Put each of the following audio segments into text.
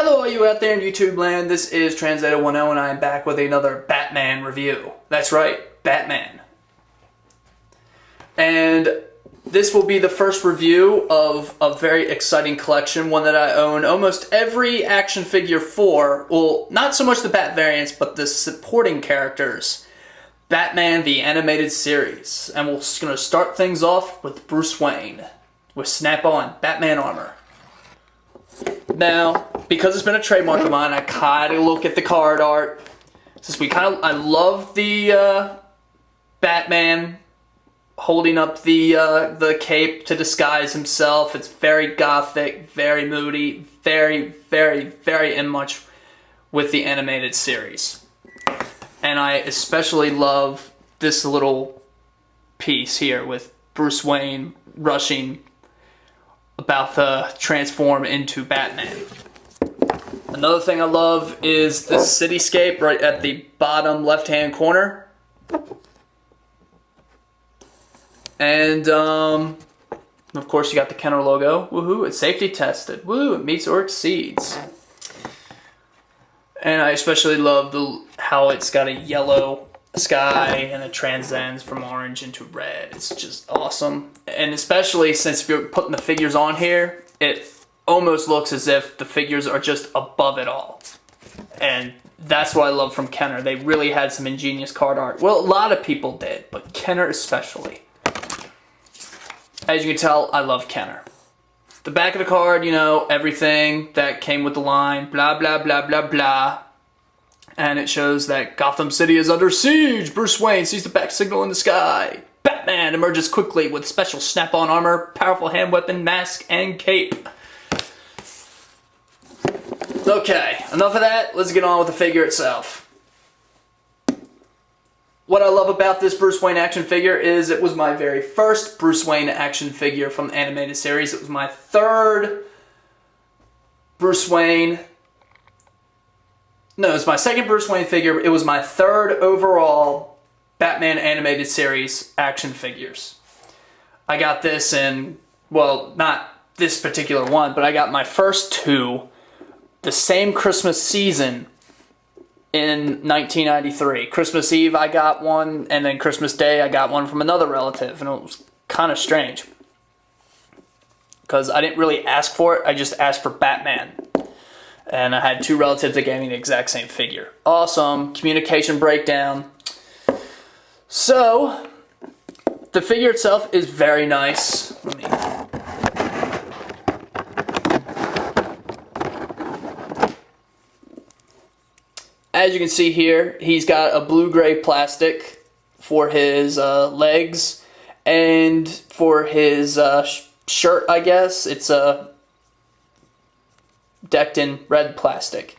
Hello all you out there in YouTube land, this is Translator10 and I am back with another Batman review. That's right, Batman. And this will be the first review of a very exciting collection, one that I own almost every action figure for. Well, not so much the Bat variants, but the supporting characters. Batman the Animated Series. And we're just going to start things off with Bruce Wayne with snap-on Batman armor. Now, because it's been a trademark of mine, I kind of look at the card art. Since I love the Batman holding up the cape to disguise himself. It's very gothic, very moody, very in much with the animated series. And I especially love this little piece here with Bruce Wayne rushing about to transform into Batman. Another thing I love is the cityscape right at the bottom left-hand corner. And, of course you got the Kenner logo. Woohoo, it's safety tested. Woo, it meets or exceeds. And I especially love how it's got a yellow sky and it transcends from orange into red. It's just awesome. And especially since you're putting the figures on here, it almost looks as if the figures are just above it all. And that's what I love from Kenner. They really had some ingenious card art. Well, a lot of people did, but Kenner especially. As you can tell, I love Kenner. The back of the card, you know, everything that came with the line, blah, blah, blah, blah, blah. And it shows that Gotham City is under siege. Bruce Wayne sees the bat signal in the sky. Batman emerges quickly with special snap-on armor, powerful hand weapon, mask, and cape. Okay, enough of that. Let's get on with the figure itself. What I love about this Bruce Wayne action figure is it was my very first Bruce Wayne action figure from the animated series. It was my third Bruce Wayne. No, it was my second Bruce Wayne figure. It was my third overall Batman animated series action figures. I got this in, well, not this particular one, but I got my first two the same Christmas season in 1993. Christmas Eve I got one, and then Christmas Day I got one from another relative, and it was kind of strange. Because I didn't really ask for it, I just asked for Batman. And I had two relatives that gave me the exact same figure. Awesome. Communication breakdown. So, the figure itself is very nice. As you can see here, he's got a blue-gray plastic for his legs. And for his shirt, I guess, it's decked in red plastic.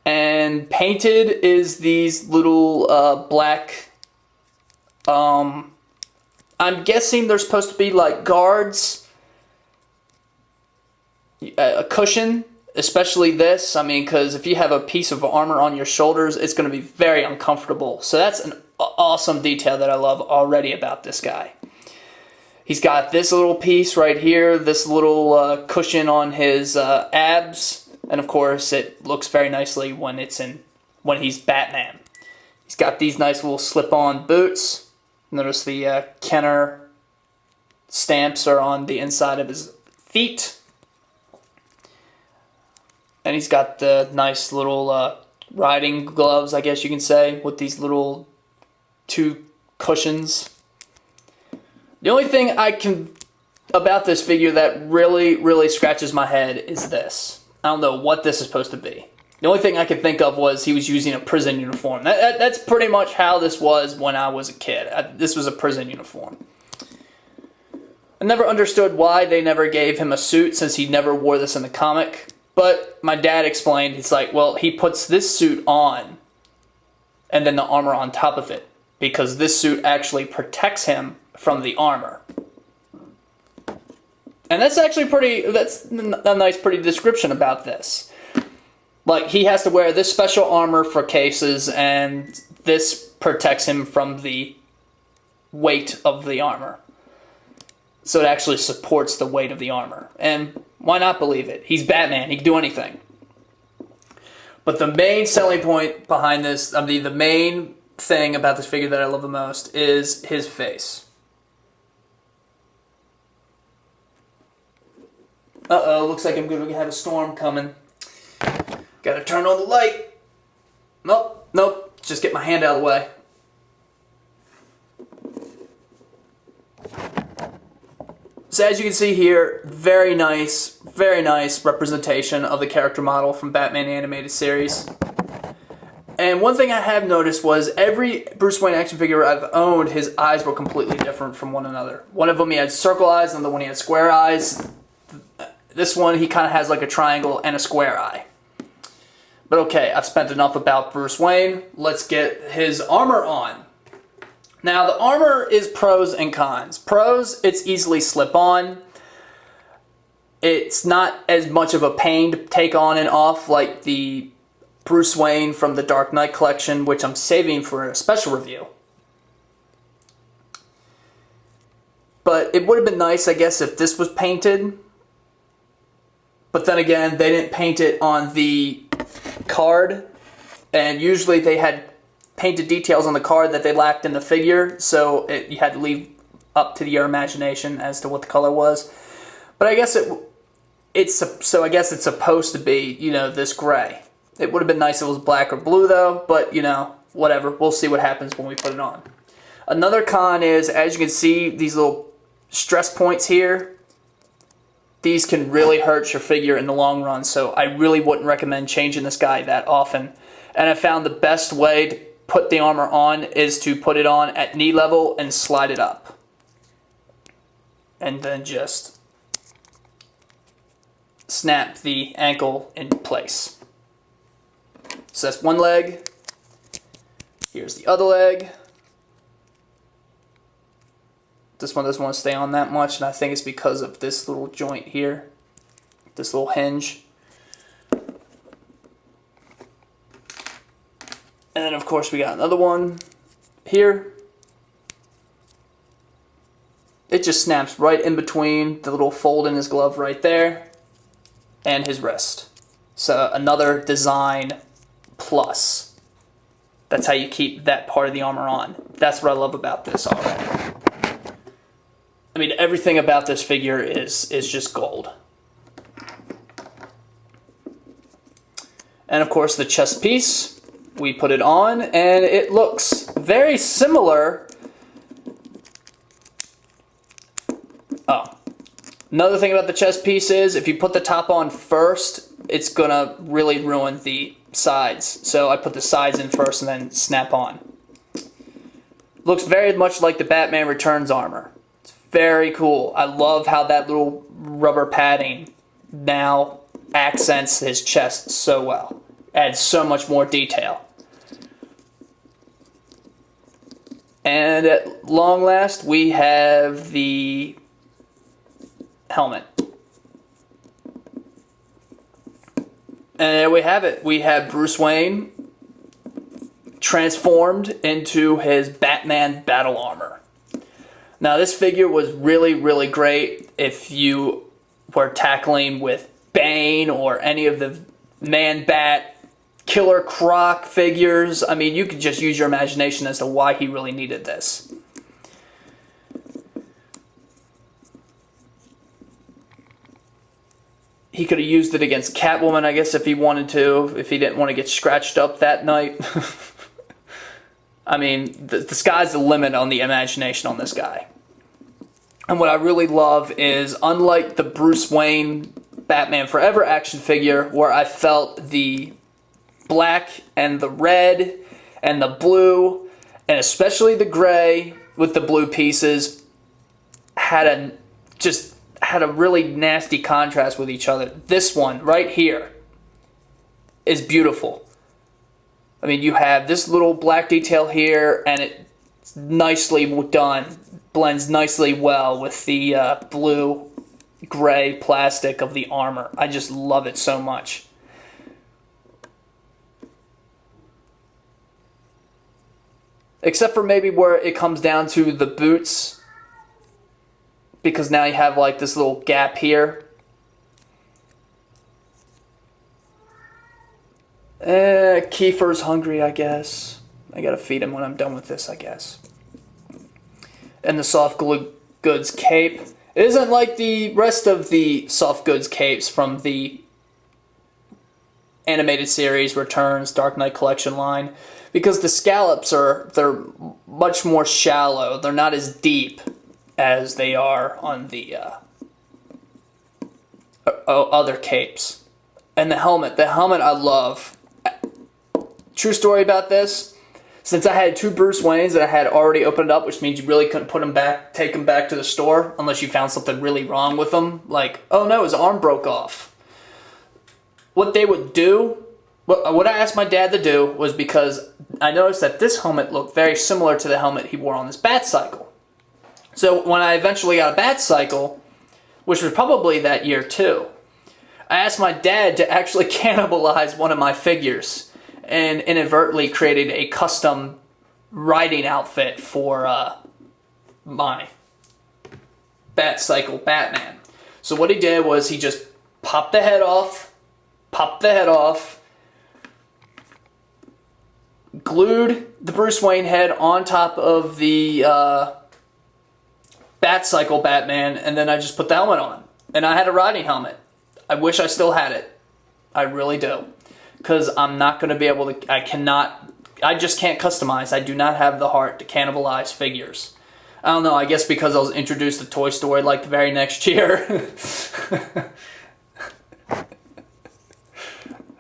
And painted is these little black, I'm guessing they're supposed to be like guards, a cushion, especially this. I mean, because if you have a piece of armor on your shoulders, it's going to be very uncomfortable. So that's an awesome detail that I love already about this guy. He's got this little piece right here, this little cushion on his abs, and of course it looks very nicely when he's Batman. He's got these nice little slip-on boots. Notice the Kenner stamps are on the inside of his feet. And he's got the nice little riding gloves, I guess you can say, with these little two cushions. The only thing about this figure that really scratches my head is this. I don't know what this is supposed to be. The only thing I could think of was he was using a prison uniform. That's pretty much how this was when I was a kid. This was a prison uniform. I never understood why they never gave him a suit since he never wore this in the comic. But my dad explained, it's like, well, he puts this suit on and then the armor on top of it because this suit actually protects him from the armor. And that's actually that's a nice, pretty description about this. Like, he has to wear this special armor for cases, and this protects him from the weight of the armor. So it actually supports the weight of the armor. And why not believe it? He's Batman. He can do anything. But the main selling point behind this, I mean, the main thing about this figure that I love the most is his face. Uh-oh, looks like I'm going to have a storm coming. Gotta turn on the light. Nope, just get my hand out of the way. So as you can see here, very nice representation of the character model from Batman Animated Series. And one thing I have noticed was every Bruce Wayne action figure I've owned, his eyes were completely different from one another. One of them he had circle eyes, and the one he had square eyes. This one he kind of has like a triangle and a square eye. But okay, I've spent enough about Bruce Wayne. Let's get his armor on. Now, the armor is pros and cons. Pros, it's easily slip on. It's not as much of a pain to take on and off like the Bruce Wayne from the Dark Knight collection, which I'm saving for a special review. But it would have been nice, I guess, if this was painted. But then again, they didn't paint it on the card, and usually they had painted details on the card that they lacked in the figure, so you had to leave up to your imagination as to what the color was. But I guess it's supposed to be, you know, this gray. It would have been nice if it was black or blue though, but you know, whatever. We'll see what happens when we put it on. Another con is, as you can see, these little stress points here, these can really hurt your figure in the long run, so I really wouldn't recommend changing this guy that often. And I found the best way to put the armor on is to put it on at knee level and slide it up. And then just snap the ankle in place. So that's one leg. Here's the other leg. This one doesn't want to stay on that much, and I think it's because of this little joint here, this little hinge. And then of course we got another one here. It just snaps right in between the little fold in his glove right there and his wrist. So another design plus. That's how you keep that part of the armor on. That's what I love about this already. I mean, everything about this figure is just gold. And of course the chest piece, we put it on and it looks very similar. Oh, another thing about the chest piece is if you put the top on first, it's gonna really ruin the sides. So I put the sides in first and then snap on. Looks very much like the Batman Returns armor. Very cool. I love how that little rubber padding now accents his chest so well. Adds so much more detail. And at long last, we have the helmet. And there we have it. We have Bruce Wayne transformed into his Batman battle armor. Now this figure was really great if you were tackling with Bane or any of the Man-Bat, Killer Croc figures. I mean, you could just use your imagination as to why he really needed this. He could have used it against Catwoman, I guess, if he wanted to, if he didn't want to get scratched up that night. I mean, the sky's the limit on the imagination on this guy. And what I really love is, unlike the Bruce Wayne Batman Forever action figure, where I felt the black and the red and the blue, and especially the gray with the blue pieces, had a really nasty contrast with each other. This one right here is beautiful. I mean, you have this little black detail here, and it's nicely done. Blends nicely well with the blue-gray plastic of the armor. I just love it so much. Except for maybe where it comes down to the boots, because now you have like this little gap here. Kiefer's hungry, I guess. I gotta feed him when I'm done with this, I guess. And the soft goods cape. It isn't like the rest of the soft goods capes from the animated series Returns Dark Knight Collection line, because the scallops they're much more shallow. They're not as deep as they are on the other capes. And the helmet I love. True story about this. Since I had 2 Bruce Waynes that I had already opened up, which means you really couldn't put them back, take them back to the store unless you found something really wrong with them. Like, oh no, his arm broke off. What they would do, what I asked my dad to do was, because I noticed that this helmet looked very similar to the helmet he wore on his Batcycle. So when I eventually got a Batcycle, which was probably that year too, I asked my dad to actually cannibalize one of my figures and inadvertently created a custom riding outfit for my Batcycle Batman. So what he did was he just popped the head off, glued the Bruce Wayne head on top of the Batcycle Batman, and then I just put the helmet on. And I had a riding helmet. I wish I still had it. I really do. Because I'm not going to be able to, I just can't customize. I do not have the heart to cannibalize figures. I don't know, I guess because I was introduced to Toy Story like the very next year.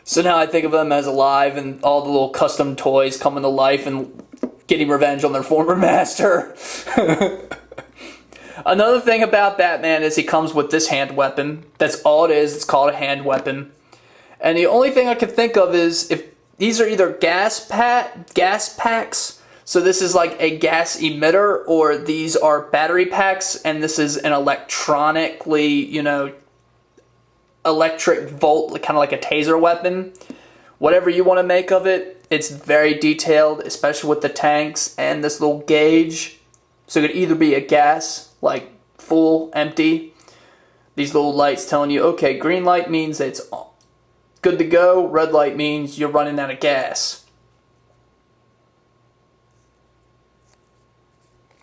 So now I think of them as alive and all the little custom toys coming to life and getting revenge on their former master. Another thing about Batman is he comes with this hand weapon. That's all it is. It's called a hand weapon. And the only thing I can think of is if these are either gas packs, so this is like a gas emitter, or these are battery packs, and this is an electronically, electric volt, kind of like a taser weapon. Whatever you want to make of it, it's very detailed, especially with the tanks and this little gauge. So it could either be a gas, like full, empty. These little lights telling you, okay, green light means it's good to go, red light means you're running out of gas.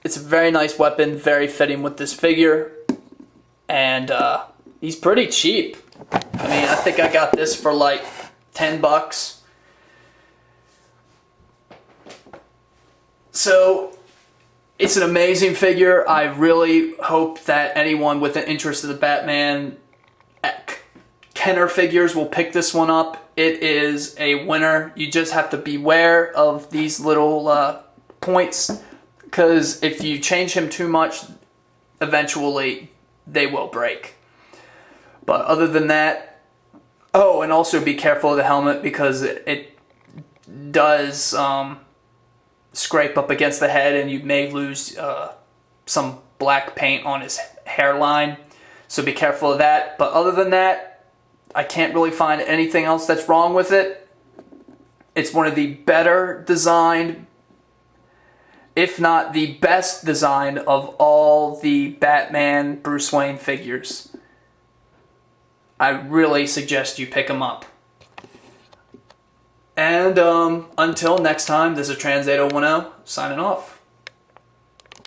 It's a very nice weapon, very fitting with this figure, and he's pretty cheap. I mean, I think I got this for like $10. So it's an amazing figure. I really hope that anyone with an interest in the Batman Kenner figures will pick this one up. It is a winner. You just have to beware of these little points, because if you change him too much, eventually they will break. But other than that, oh, and also be careful of the helmet, because it does scrape up against the head, and you may lose some black paint on his hairline. So be careful of that. But other than that, I can't really find anything else that's wrong with it. It's one of the better designed, if not the best designed, of all the Batman Bruce Wayne figures. I really suggest you pick them up. And until next time, this is Trans810 signing off.